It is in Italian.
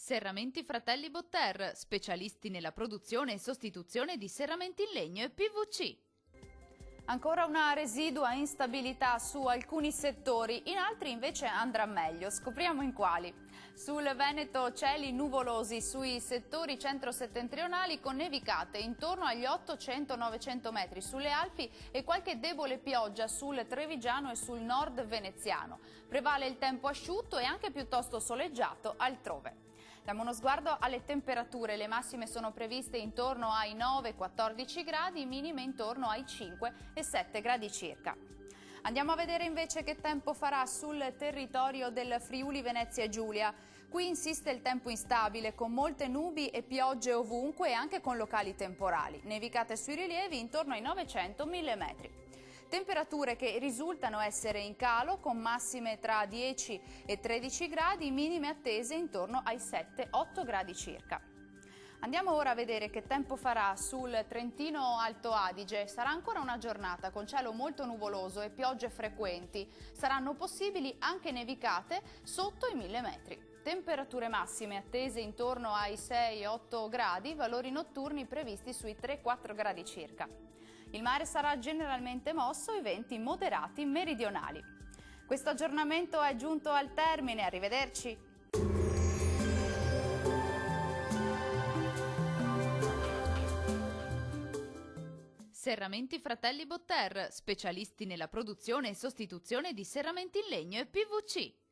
Serramenti Fratelli Botter, specialisti nella produzione e sostituzione di serramenti in legno e PVC. Ancora una residua instabilità su alcuni settori, in altri invece andrà meglio. Scopriamo in quali. Sul Veneto cieli nuvolosi sui settori centro-settentrionali con nevicate intorno agli 800-900 metri sulle Alpi e qualche debole pioggia sul Trevigiano e sul nord veneziano. Prevale il tempo asciutto e anche piuttosto soleggiato altrove. Diamo uno sguardo alle temperature, le massime sono previste intorno ai 9-14 gradi, minime intorno ai 5 e 7 gradi circa. Andiamo a vedere invece che tempo farà sul territorio del Friuli Venezia Giulia. Qui insiste il tempo instabile, con molte nubi e piogge ovunque e anche con locali temporali. Nevicate sui rilievi intorno ai 900-1000 metri. Temperature che risultano essere in calo, con massime tra 10 e 13 gradi, minime attese intorno ai 7-8 gradi circa. Andiamo ora a vedere che tempo farà sul Trentino Alto Adige. Sarà ancora una giornata con cielo molto nuvoloso e piogge frequenti. Saranno possibili anche nevicate sotto i 1000 metri. Temperature massime attese intorno ai 6-8 gradi, valori notturni previsti sui 3-4 gradi circa. Il mare sarà generalmente mosso e venti moderati meridionali. Questo aggiornamento è giunto al termine, arrivederci. Serramenti Fratelli Botter, specialisti nella produzione e sostituzione di serramenti in legno e PVC.